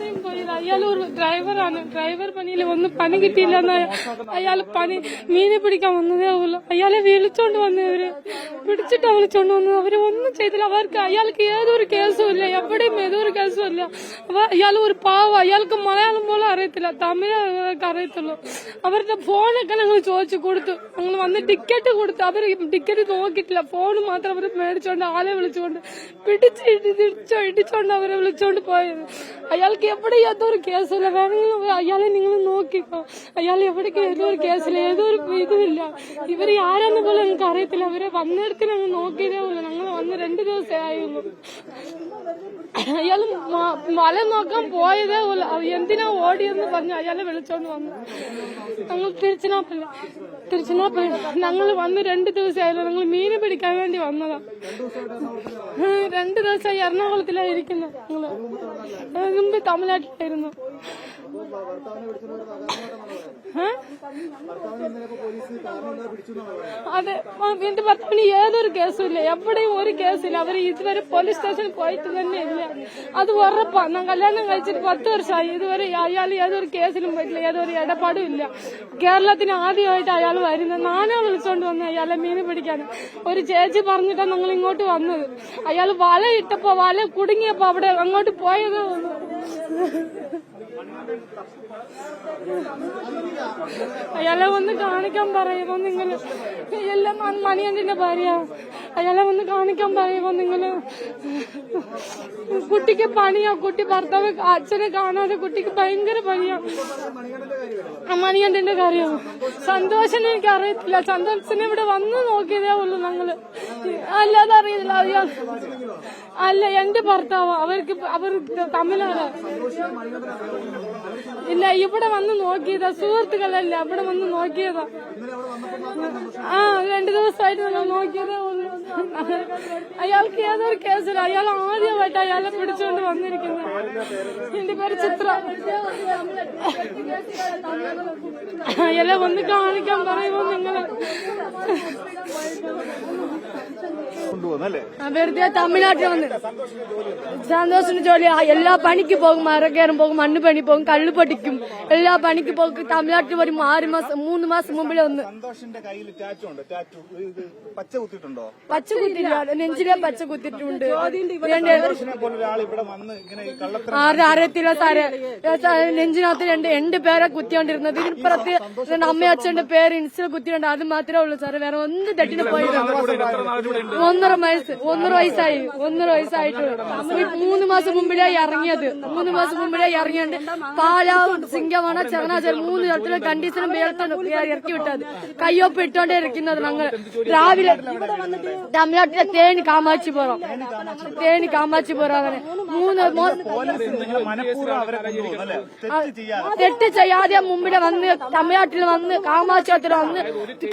എവിടെയും പോയില്ല. അയാൾ ഒരു ഡ്രൈവറാണ്. ഡ്രൈവർ പണിയിൽ ഒന്നും പണി കിട്ടിയില്ലെന്ന് അയാൾ പണി മീനെ പിടിക്കാൻ വന്നതേ ഉള്ളൂ. അയാളെ വിളിച്ചോണ്ട് വന്നവര് പിടിച്ചിട്ടാ വിളിച്ചോണ്ട് വന്നത്. അവര് ഒന്നും ചെയ്തില്ല. അവർക്ക് അയാൾക്ക് ഏതൊരു കേസും ഇല്ല, എവിടെയും ഏതൊരു കേസും ഇല്ല. അപ്പൊ അയാൾ ഒരു പാവം. അയാൾക്ക് മലയാളം പോലും അറിയത്തില്ല, തമിഴ് അറിയത്തുള്ളൂ. അവരുടെ ഫോണൊക്കെ ഞങ്ങൾ ചോദിച്ചു കൊടുത്തു. ഞങ്ങൾ വന്ന് ടിക്കറ്റ് കൊടുത്തു. അവര് ടിക്കറ്റ് നോക്കിയിട്ടില്ല, ഫോൺ മാത്രം അവർ മേടിച്ചോണ്ട് ആളെ വിളിച്ചുകൊണ്ട് ഇടിച്ചോണ്ട് അവരെ വിളിച്ചോണ്ട് പോയത്. അയാൾക്ക് എവിടെ ഏതൊരു കേസില്ല. വേണമെങ്കിൽ അയാളെ നിങ്ങൾ നോക്കിക്കോ. അയാൾ എവിടേക്ക് ഏതൊരു കേസില്ല, ഏതൊരു ഇതുമില്ല. ഇവര് ആരാന്ന് പോലും ഞങ്ങൾക്ക് അറിയത്തില്ല. അവരെ വന്നെടുത്ത് ഞങ്ങൾ നോക്കിയതേ ഉള്ളൂ. ഞങ്ങൾ വന്ന് 2 ദിവസമായിരുന്നു. അയാൾ മല നോക്കാൻ പോയതേ ഉള്ളൂ. എന്തിനാ ഓടിയെന്ന് പറഞ്ഞ് അയാളെ വിളിച്ചോണ്ട് വന്നു. ഞങ്ങൾ തിരുച്ചിനാപ്പള്ളി ഞങ്ങൾ വന്ന് 2 ദിവസമായിരുന്നു. ഞങ്ങൾ മീന് പിടിക്കാൻ വേണ്ടി വന്നതാ. 2 ദിവസമായി എറണാകുളത്തിലായിരിക്കുന്നു. ഞങ്ങള് മുമ്പ് തമിഴ്നാട്ടിലായിരുന്നു. അതെ, എന്റെ ഭർത്താവിന് ഏതൊരു കേസും ഇല്ല, എവിടെയും ഒരു കേസില്ല. അവര് ഇതുവരെ പോലീസ് സ്റ്റേഷനിൽ പോയിട്ട് തന്നെ ഇല്ല. അത് ഉറപ്പാ. ഞാൻ കല്യാണം കഴിച്ചിട്ട് 10 വർഷമായി. ഇതുവരെ അയാൾ ഏതൊരു കേസിലും പോയിട്ടില്ല, ഏതൊരു ഇടപാടും ഇല്ല. കേരളത്തിന് ആദ്യമായിട്ട് അയാൾ വരുന്നത്. നാനാ വിളിച്ചോണ്ട് വന്നത് അയാളെ മീന് പിടിക്കാൻ. ഒരു ചേച്ചി പറഞ്ഞിട്ടാണ് ഞങ്ങൾ ഇങ്ങോട്ട് വന്നത്. അയാൾ വല ഇട്ടപ്പോ വല കുടുങ്ങിയപ്പോ അവിടെ അങ്ങോട്ട് പോയതേ ഉള്ളൂ. അയാളെ ഒന്ന് കാണിക്കാൻ പറയുമോ നിങ്ങള്? എല്ലാം മണിയന്റെ ഭാര്യ. അയാളെ ഒന്ന് കാണിക്കാൻ പറയുമോ നിങ്ങള്? കുട്ടിക്ക് പണിയാ. കുട്ടി ഭർത്താവ് അച്ഛനെ കാണാതെ കുട്ടിക്ക് ഭയങ്കര പണിയാ. മണിയന്റെ കാര്യമാണ്. സന്തോഷം എനിക്ക് അറിയത്തില്ല. സന്തോഷനെ ഇവിടെ വന്ന് നോക്കിയതേ ഉള്ളൂ ഞങ്ങള്. അല്ലാതെ അറിയില്ല. അല്ല, എന്റെ ഭർത്താവ്. അവർ തമിഴാണ്. ഇല്ല, ഇവിടെ വന്ന് നോക്കിയതാ. സുഹൃത്തുക്കളല്ല, ഇവിടെ വന്ന് നോക്കിയതാ. 2 ദിവസമായിട്ട് നമ്മൾ നോക്കിയതേ ഉള്ളൂ. അയാൾക്ക് ഏതൊരു കേസില്ല. അയാൾ ആദ്യമായിട്ട് അയാളെ പിടിച്ചുകൊണ്ട് വന്നിരിക്കുന്നത്. എന്റെ പേര് ചിത്ര. അയാളെ ഒന്ന് കാണിക്കാൻ പറയുമോ നിങ്ങള്? വെറുതെ തമിഴ്നാട്ടിൽ വന്ന് സന്തോഷത്തിന് ജോലി. എല്ലാ പണിക്ക് പോകും, മരകയറും പോകും, മണ്ണ് പണി പോകും, കള്ളു പൊട്ടിക്കും, എല്ലാ പണിക്ക് പോകും. തമിഴ്നാട്ടിൽ വരും 6 മാസം 3 മാസം മുമ്പിൽ വന്ന്. പച്ച കുത്തില്ല, നെഞ്ചിലെ പച്ച കുത്തിട്ടുണ്ട്. അറിയത്തില്ല സാറേ. നെഞ്ചിനകത്ത് 2 പേരെ കുത്തിക്കൊണ്ടിരുന്നത്. ഇതിപ്പുറത്ത് അമ്മയച്ഛന്റെ പേര് ഇൻസ്റ്റൽ കുത്തിയുണ്ട്. അത് മാത്രമേ ഉള്ളൂ സാറേ. വേറെ ഒന്നും തെറ്റിന് പോയില്ല. 1.5 വയസ്സായിട്ട് 3 മാസം മുമ്പിലേ ഇറങ്ങിയത്. 3 മാസം മുമ്പിലേ ഇറങ്ങിയുണ്ട്. പാല, സിംഗവണ, ചങ്ങനാചാരി 3 തരത്തിലുള്ള കണ്ടീഷനും ഇറക്കി വിട്ടത്. കയ്യൊപ്പ് ഇട്ടോണ്ടേ ഇരിക്കുന്നത്. ഞങ്ങൾ രാവിലെ തമിഴ്നാട്ടിലെ തേനി കാമാച്ചിപുരം അങ്ങനെ 3 തെറ്റ് ചെയ്യാതെ മുമ്പിലെ വന്ന് തമിഴ്നാട്ടിൽ വന്ന് കാമാച്ചിപുരത്തിൽ വന്ന്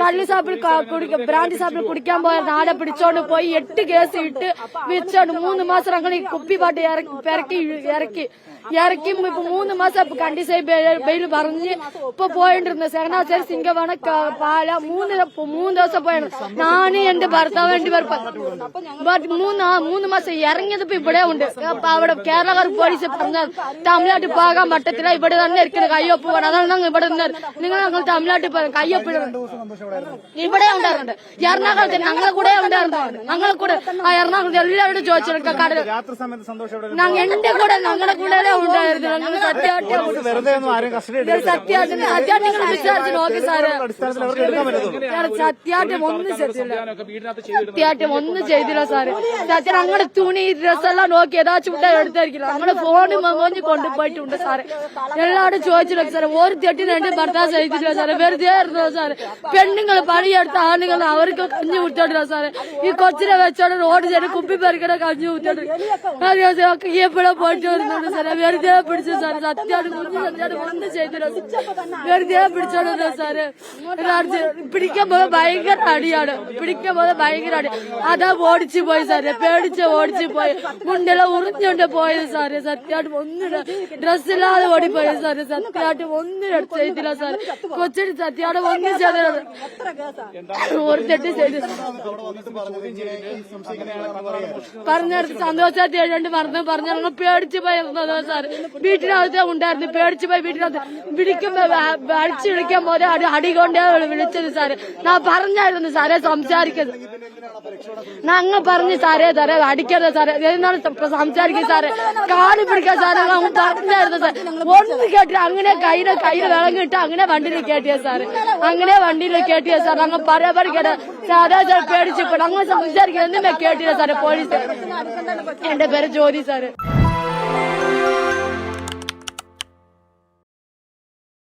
കള്ളു സാപ്പിൽ ബ്രാൻഡി സാപ്പിൽ കുടിക്കാൻ പോയ നാടെ പിടിച്ചോണ്ട് പോയി 8 കേസ് ഇട്ട് വെച്ചോണ്ട് 3 മാസം ഞങ്ങൾ ഈ കുപ്പിപ്പാട്ട് ഇറക്കി 3 മാസം കണ്ടീഷൻ ബെയിൽ പറഞ്ഞ് ഇപ്പൊ പോയിട്ടിരുന്നു. ശരണാചാരി, സിംഗവണ, പാല 3 ദിവസം പോയാണ്. ഞാന് എന്റെ ഭർത്താവ് 2 പേർ 3 മാസം ഇറങ്ങിയതിപ്പോ ഇവിടെ ഉണ്ട്. അവിടെ കേരളക്കാർ പോലീസ് പറഞ്ഞാൽ തമിഴ്നാട്ടിൽ പോകാൻ പറ്റത്തില്ല, ഇവിടെ തന്നെ ഇരിക്കുന്ന കയ്യൊപ്പ് വേണം. അതാണ് ഞങ്ങൾ ഇവിടെ ഞങ്ങൾ തമിഴ്നാട്ടിൽ പോകാം. കയ്യൊപ്പ് ഇവിടെ ഉണ്ടായിരുന്നുണ്ട്. എറണാകുളത്ത് ഞങ്ങളെ കൂടെ ഉണ്ടായിരുന്നു. ഞങ്ങളെ കൂടെ എറണാകുളത്ത് എല്ലാവരോടും ചോദിച്ചെടുക്കാം. കടൽ എന്റെ കൂടെ ഞങ്ങളുടെ കൂടെ ഉണ്ടായിരുന്നു. ഞങ്ങൾ സത്യാഗ്രഹം വിചാരിച്ചു നോക്കി സാറ്. സത്യാഗ്രഹം ഒന്നും ചെയ്തില്ല സാറ്. സത്യം ഞങ്ങളുടെ തുണി ഡ്രസ്സെല്ലാം നോക്കി ഏതാച്ചും എടുത്തായിരിക്കില്ല. ഞങ്ങളുടെ ഫോണ് മോഞ്ഞ് കൊണ്ടുപോയിട്ടുണ്ട് സാറ്. എല്ലാവരും ചോദിച്ചിട്ടുണ്ട് സാറ്. ഒരു തെറ്റിന് 2 ഭർത്താവ് ചെയ്തിട്ടില്ല സാറ്. വെറുതെ ആയിരുന്നു സാറ്. പെണ്ണുങ്ങൾ പണിയെടുത്ത ആണുങ്ങൾ അവർക്ക് കഞ്ഞി കുത്തോണ്ടില്ല സാറ്. ഈ കൊച്ചിനെ വെച്ചോണ്ട് റോഡ് ചെയ്ത് കുപ്പി പെറുക്കണ കഞ്ഞി കുത്തോണ്ട് എപ്പോഴും പോയിട്ട് വരുന്നുണ്ട് സാറേ. വെറുതെ പിടിച്ചു സാറ്. സത്യമാണ് ഒന്നും ചെയ്തില്ല. വെറുതെ പിടിച്ചോണ്ടിരുന്നു സാറ്. പിടിക്കാൻ പോലെ ഭയങ്കര അടിയാണ്. അതാ ഓടിച്ചു പോയി സാറേ. പേടിച്ച് ഓടിച്ചു പോയി. മുണ്ടെല്ലാം ഉറിഞ്ഞുകൊണ്ട് പോയത് സാറേ. സത്യമായിട്ട് ഒന്നും ഡ്രസ്സില്ലാതെ ഓടിപ്പോയി സാറേ. സത്യമായിട്ട് ഒന്നും ചെയ്തില്ല സാറ്. കൊച്ചിന് സത്യമായിട്ട് ഒന്നും ചെയ്തില്ല. ഒരു തെറ്റ് ചെയ്തു. പറഞ്ഞിടത്ത് സന്തോഷമായിട്ട് ഏഴണ്ട് പറഞ്ഞു ഞങ്ങൾ പേടിച്ചു പോയിരുന്നതോ സാർ വീട്ടിനകത്ത് ഉണ്ടായിരുന്നു പേടിച്ചു പോയി വീട്ടിനകത്ത് വിളിക്കുമ്പോ അടിച്ചു വിളിക്കാൻ പോലെ അടികൊണ്ടേ വിളിച്ചത് സാറ് ഞാൻ പറഞ്ഞായിരുന്നു സാറേ സംസാരിക്കുന്നത് ഞങ്ങൾ പറഞ്ഞു സാറേ സാറേ അടിക്കരുത് സാറേ എന്നാണ് സംസാരിക്കുന്നത് സാറേ കാല് പിടിക്കാൻ സാറേ പറഞ്ഞായിരുന്നു സാർ ഒന്ന് കേട്ടില്ല അങ്ങനെ കയ്യില് വിളങ്ങിട്ട് അങ്ങനെ വണ്ടിയിൽ കേട്ടിയ സാറ് അങ്ങനെ വണ്ടിയിൽ കേട്ടിയ സാർ ഞങ്ങൾ പരപരി കേട്ട സാറേ സാർ പേടിച്ചു ഞങ്ങൾ സംസാരിക്കുന്നത് കേട്ടില്ല സാറേ പോലീസ് എന്റെ പേര് ജ്യോതി സാറ്